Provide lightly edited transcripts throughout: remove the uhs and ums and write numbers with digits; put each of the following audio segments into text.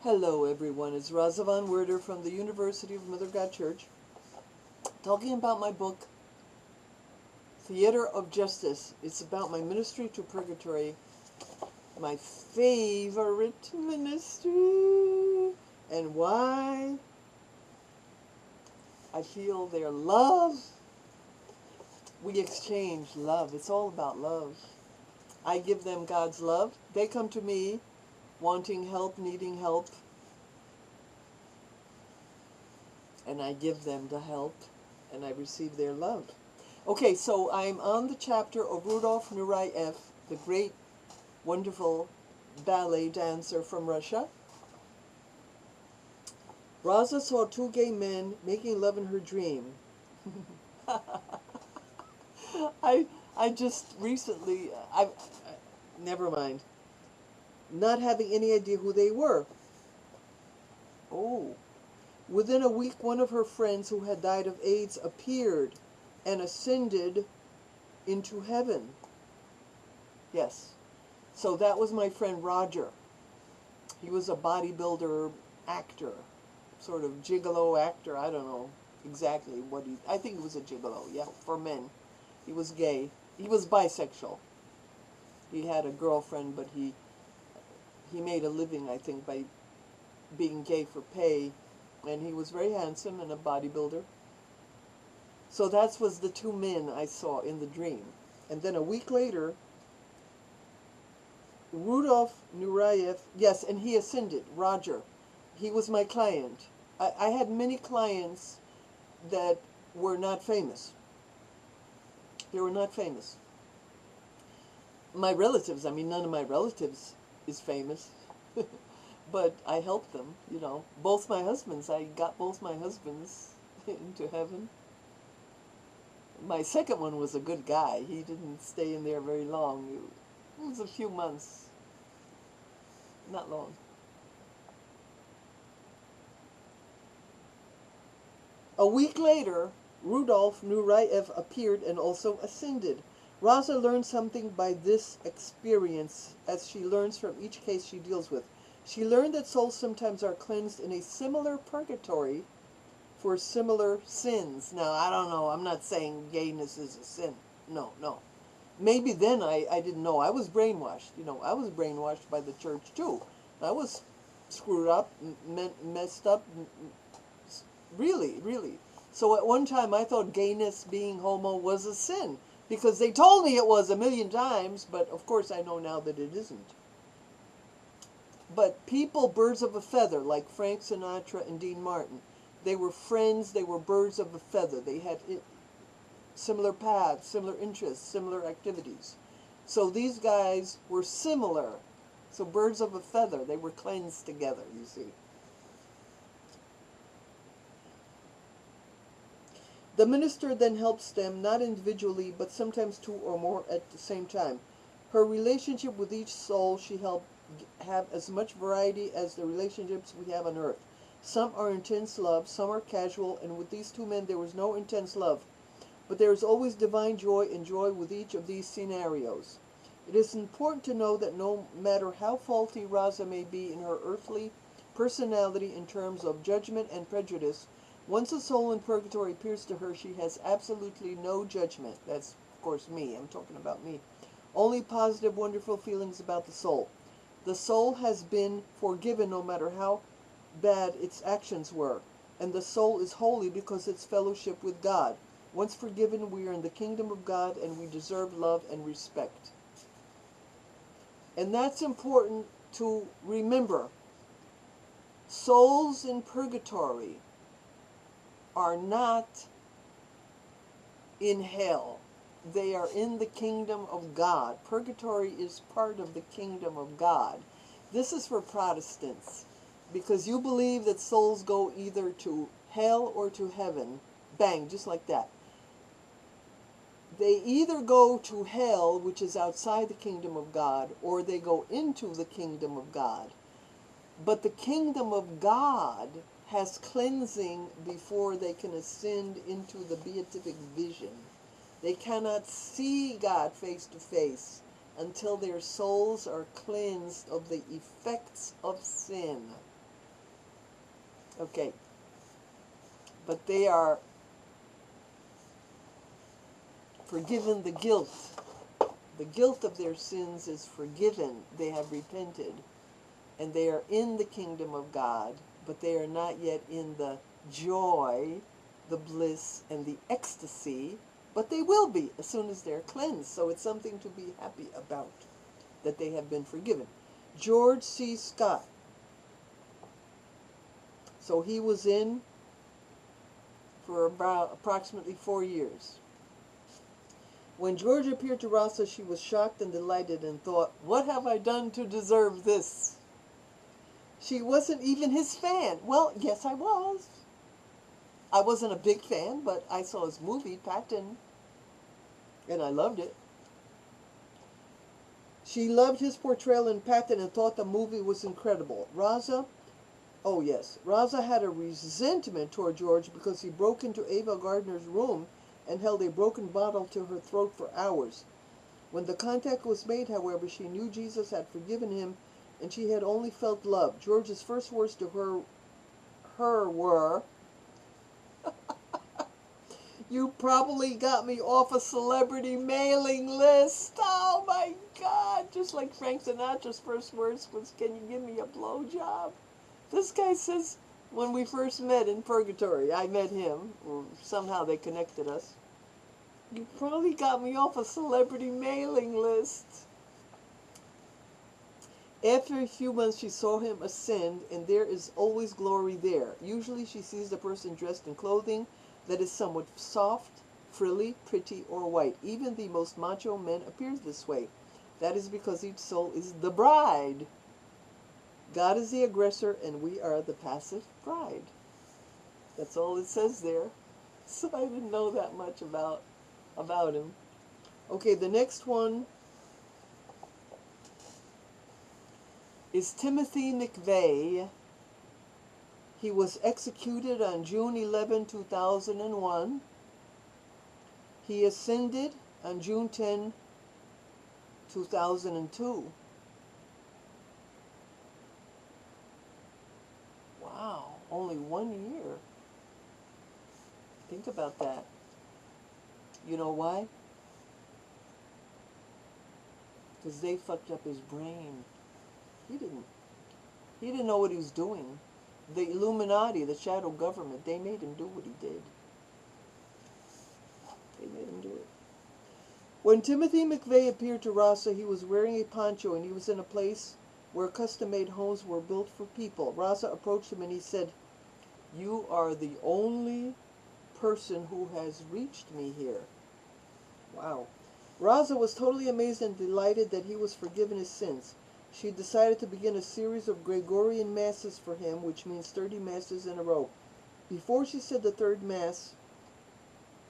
Hello everyone, it's Raza Von Werder from the University of Mother God Church, talking about my book, Theater of Justice. It's about my ministry to Purgatory, my favorite ministry, and why I feel their love. We exchange love. It's all about love. I give them God's love. They come to me wanting help, needing help, and I give them the help, and I receive their love. Okay, so I'm on the chapter of Rudolph Nureyev, the great, wonderful ballet dancer from Russia. Raza saw two gay men making love in her dream. I just recently, never mind, not having any idea who they were. Oh. Within a week, one of her friends who had died of AIDS appeared and ascended into heaven. Yes. So that was my friend Roger. He was a bodybuilder actor, sort of gigolo actor. I don't know exactly what I think he was a gigolo, yeah, for men. He was gay. He was bisexual. He had a girlfriend, but he made a living, I think, by being gay for pay. And he was very handsome and a bodybuilder. So that was the two men I saw in the dream. And then a week later, Rudolph Nureyev, yes, and he ascended, Roger. He was my client. I had many clients that were not famous. They were not famous. My relatives, I mean, none of my relatives is famous. But I helped them, you know. Both my husbands, I got both my husbands into heaven. My second one was a good guy. He didn't stay in there very long. It was a few months. Not long. A week later, Rudolph Nureyev appeared and also ascended. Raza learned something by this experience, as she learns from each case she deals with. She learned that souls sometimes are cleansed in a similar purgatory for similar sins. Now, I don't know. I'm not saying gayness is a sin. No, no. Maybe then I didn't know. I was brainwashed. You know, I was brainwashed by the church too. I was screwed up, messed up, really, really. So at one time I thought gayness, being homo, was a sin. Because they told me it was a million times, but of course I know now that it isn't. But people, birds of a feather, like Frank Sinatra and Dean Martin, they were friends, they were birds of a feather. They had similar paths, similar interests, similar activities. So these guys were similar. So birds of a feather, they were cleansed together, you see. The minister then helps them, not individually, but sometimes two or more at the same time. Her relationship with each soul she helped have as much variety as the relationships we have on earth. Some are intense love, some are casual, and with these two men there was no intense love. But there is always divine joy and joy with each of these scenarios. It is important to know that no matter how faulty Raza may be in her earthly personality in terms of judgment and prejudice, once a soul in purgatory appears to her, she has absolutely no judgment. That's, of course, me. I'm talking about me. Only positive, wonderful feelings about the soul. The soul has been forgiven no matter how bad its actions were, and the soul is holy because it's fellowship with God. Once forgiven, we are in the kingdom of God, and we deserve love and respect. And that's important to remember. Souls in purgatory are not in hell. They are in the kingdom of God. Purgatory is part of the kingdom of God. This is for Protestants, because you believe that souls go either to hell or to heaven. Bang, just like that. They either go to hell, which is outside the kingdom of God, or they go into the kingdom of God. But the kingdom of God has cleansing before they can ascend into the beatific vision. They cannot see God face to face until their souls are cleansed of the effects of sin. Okay. But they are forgiven the guilt. The guilt of their sins is forgiven. They have repented. And they are in the kingdom of God, but they are not yet in the joy, the bliss, and the ecstasy, but they will be as soon as they're cleansed. So it's something to be happy about, that they have been forgiven. George C. Scott. So he was in for about approximately 4 years. When George appeared to Rasa, she was shocked and delighted and thought, what have I done to deserve this? She wasn't even his fan. Well, yes, I was. I wasn't a big fan, but I saw his movie, Patton, and I loved it. She loved his portrayal in Patton and thought the movie was incredible. Raza had a resentment toward George because he broke into Ava Gardner's room and held a broken bottle to her throat for hours. When the contact was made, however, she knew Jesus had forgiven him and she had only felt love. George's first words to her were, you probably got me off a celebrity mailing list. Oh my God. Just like Frank Sinatra's first words was, can you give me a blowjob? This guy says, when we first met in Purgatory, I met him, or somehow they connected us. You probably got me off a celebrity mailing list. After a few months, she saw him ascend, and there is always glory there. Usually she sees the person dressed in clothing that is somewhat soft, frilly, pretty, or white. Even the most macho men appears this way. That is because each soul is the bride. God is the aggressor, and we are the passive bride. That's all it says there. So I didn't know that much about him. Okay, the next one is Timothy McVeigh. He was executed on June 11, 2001. He ascended on June 10, 2002. Wow, only 1 year. Think about that. You know why? Because they fucked up his brain. He didn't know what he was doing. The Illuminati, the shadow government, they made him do what he did. They made him do it. When Timothy McVeigh appeared to Rasa, he was wearing a poncho and he was in a place where custom-made homes were built for people. Rasa approached him and he said, you are the only person who has reached me here. Wow. Rasa was totally amazed and delighted that he was forgiven his sins. She decided to begin a series of Gregorian masses for him, which means 30 masses in a row. Before she said the third mass,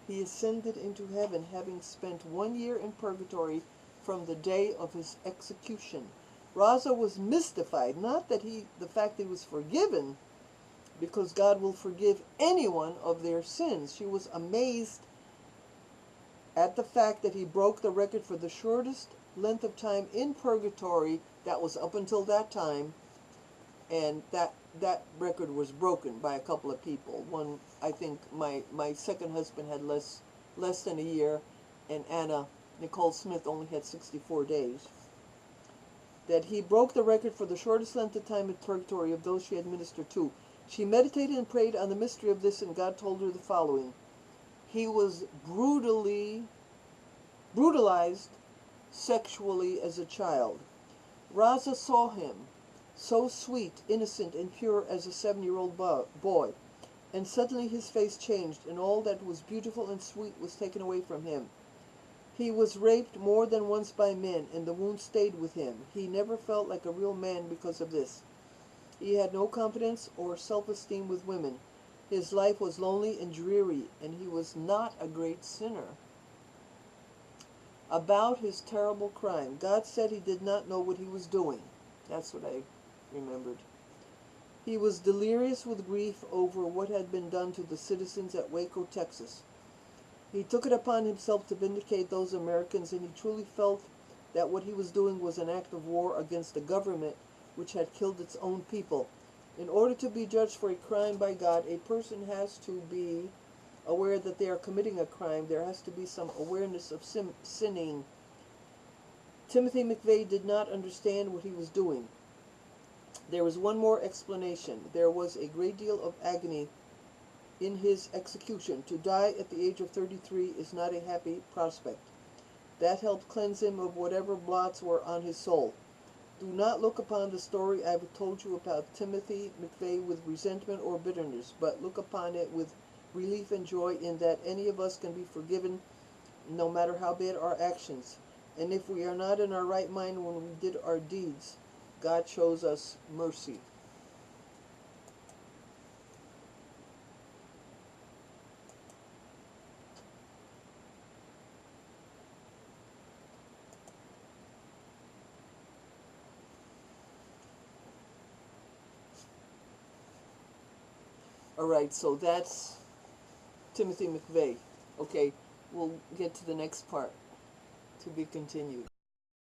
he ascended into heaven, having spent 1 year in purgatory from the day of his execution. Rasa was mystified, not that the fact that he was forgiven, because God will forgive anyone of their sins. She was amazed at the fact that he broke the record for the shortest length of time in purgatory. That was up until that time, and that record was broken by a couple of people. One, I think my second husband had less than a year, and Anna Nicole Smith only had 64 days. That he broke the record for the shortest length of time in purgatory of those she had ministered to. She meditated and prayed on the mystery of this, and God told her the following. He was brutalized sexually as a child. Rasa saw him, so sweet, innocent, and pure as a 7-year-old boy, and suddenly his face changed, and all that was beautiful and sweet was taken away from him. He was raped more than once by men, and the wound stayed with him. He never felt like a real man because of this. He had no confidence or self-esteem with women. His life was lonely and dreary, and he was not a great sinner. About his terrible crime, God said he did not know what he was doing. That's what I remembered. He was delirious with grief over what had been done to the citizens at Waco, Texas. He took it upon himself to vindicate those Americans, and he truly felt that what he was doing was an act of war against the government which had killed its own people. In order to be judged for a crime by God, a person has to be aware that they are committing a crime. There has to be some awareness of sinning. Timothy McVeigh did not understand what he was doing. There was one more explanation. There was a great deal of agony in his execution. To die at the age of 33 is not a happy prospect. That helped cleanse him of whatever blots were on his soul. Do not look upon the story I have told you about Timothy McVeigh with resentment or bitterness, but look upon it with relief and joy in that any of us can be forgiven no matter how bad our actions. And if we are not in our right mind when we did our deeds, God shows us mercy. Alright, so that's Timothy McVeigh. Okay, we'll get to the next part to be continued.